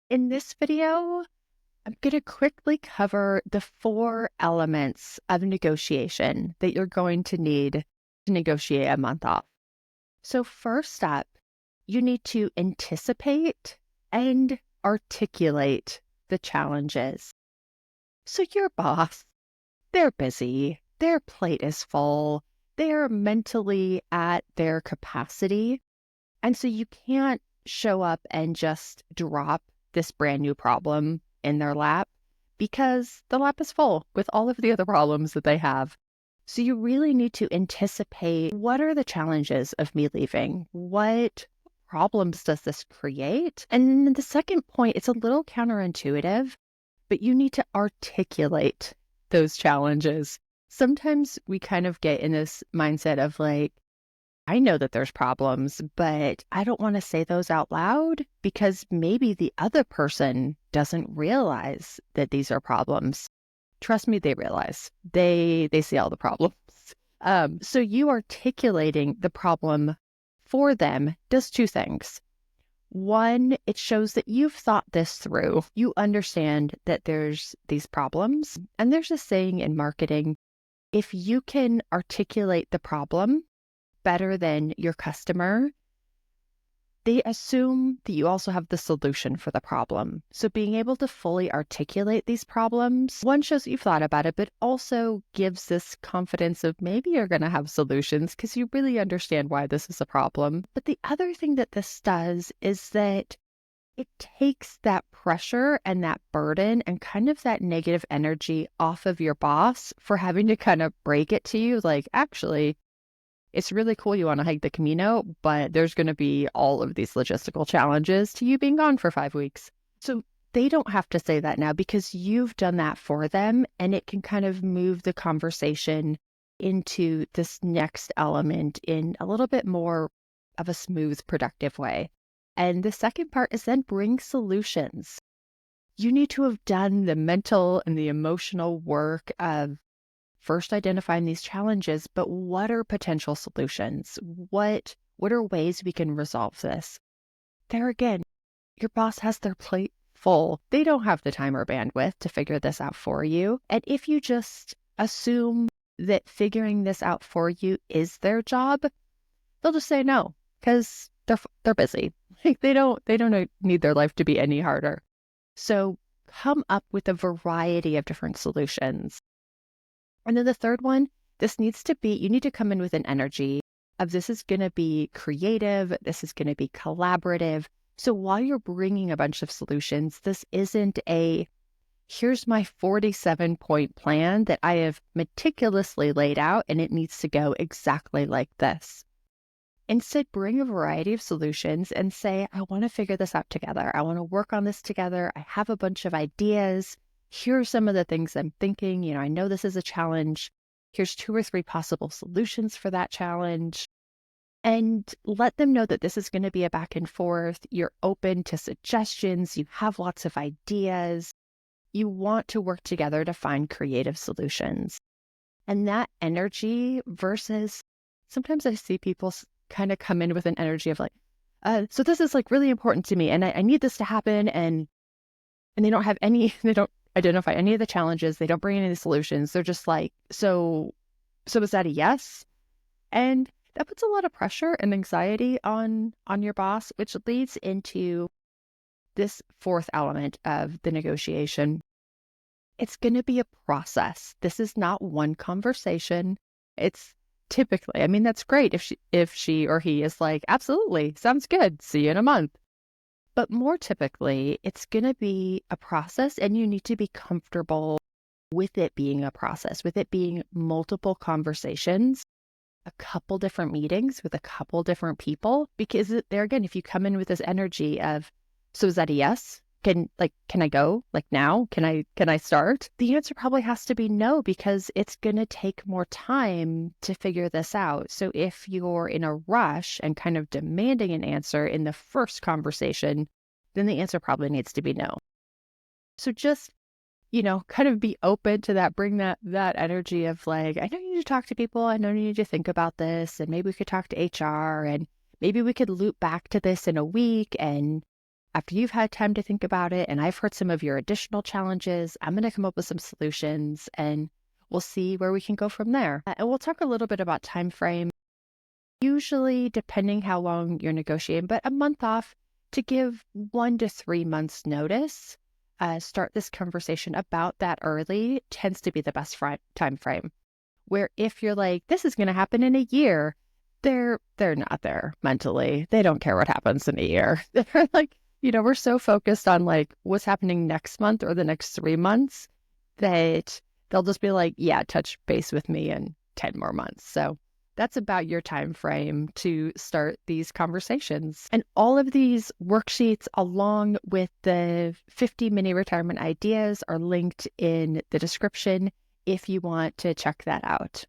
In this video, I'm going to quickly cover the 4 elements of negotiation that you're going to need to negotiate a month off. So first up, you need to anticipate and articulate the challenges. So your boss, they're busy, their plate is full, they're mentally at their capacity. And so you can't show up and just drop this brand new problem in their lap because the lap is full with all of the other problems that they have. So you really need to anticipate, what are the challenges of me leaving? What problems does this create? And the second point, it's a little counterintuitive, but you need to articulate those challenges. Sometimes we kind of get in this mindset of like, I know that there's problems, but I don't want to say those out loud because maybe the other person doesn't realize that these are problems. Trust me, they realize. They see all the problems. So you articulating the problem for them does 2 things. One, it shows that you've thought this through. You understand that there's these problems. And there's a saying in marketing, if you can articulate the problem better than your customer, they assume that you also have the solution for the problem. So being able to fully articulate these problems, one, shows that you've thought about it, but also gives this confidence of maybe you're going to have solutions because you really understand why this is a problem. But the other thing that this does is that it takes that pressure and that burden and kind of that negative energy off of your boss for having to kind of break it to you. Like, actually, it's really cool you want to hike the Camino, but there's going to be all of these logistical challenges to you being gone for 5 weeks. So they don't have to say that now because you've done that for them, and it can kind of move the conversation into this next element in a little bit more of a smooth, productive way. And the second part is then bring solutions. You need to have done the mental and the emotional work of first identifying these challenges, but what are potential solutions? What are ways we can resolve this? There again, your boss has their plate full. They don't have the time or bandwidth to figure this out for you. And if you just assume that figuring this out for you is their job, they'll just say no because they're busy. Like they don't need their life to be any harder. So come up with a variety of different solutions. And then the third one, you need to come in with an energy of this is going to be creative, this is going to be collaborative. So while you're bringing a bunch of solutions, this isn't here's my 47-point plan that I have meticulously laid out and it needs to go exactly like this. Instead, bring a variety of solutions and say, I want to figure this out together. I want to work on this together. I have a bunch of ideas. Here are some of the things I'm thinking. I know this is a challenge. Here's 2 or 3 possible solutions for that challenge. And let them know that this is going to be a back and forth. You're open to suggestions. You have lots of ideas. You want to work together to find creative solutions. And that energy versus sometimes I see people kind of come in with an energy of like, so this is like really important to me and I need this to happen. And they don't identify any of the challenges. They don't bring any of the solutions. They're just like, so is that a yes? And that puts a lot of pressure and anxiety on your boss, which leads into this 4th element of the negotiation. It's going to be a process. This is not one conversation. It's typically, that's great if she or he is like, absolutely, sounds good. See you in a month. But more typically, it's going to be a process and you need to be comfortable with it being a process, with it being multiple conversations, a couple different meetings with a couple different people. Because there again, if you come in with this energy of, so is that a yes? Can I go now? Can I start? The answer probably has to be no, because it's going to take more time to figure this out. So if you're in a rush and kind of demanding an answer in the first conversation, then the answer probably needs to be no. So just, kind of be open to that, bring that energy of like, I know you need to talk to people. I know you need to think about this, and maybe we could talk to HR and maybe we could loop back to this in a week and After you've had time to think about it, and I've heard some of your additional challenges, I'm going to come up with some solutions and we'll see where we can go from there. And we'll talk a little bit about time frame. Usually, depending how long you're negotiating, but a month off to give 1 to 3 months notice. Start this conversation about that early tends to be the best time frame. Where if you're like, this is going to happen in a year, they're not there mentally. They don't care what happens in a year. They're like, we're so focused on like what's happening next month or the next 3 months that they'll just be like, yeah, touch base with me in 10 more months. So that's about your time frame to start these conversations. And all of these worksheets, along with the 50 mini retirement ideas, are linked in the description if you want to check that out.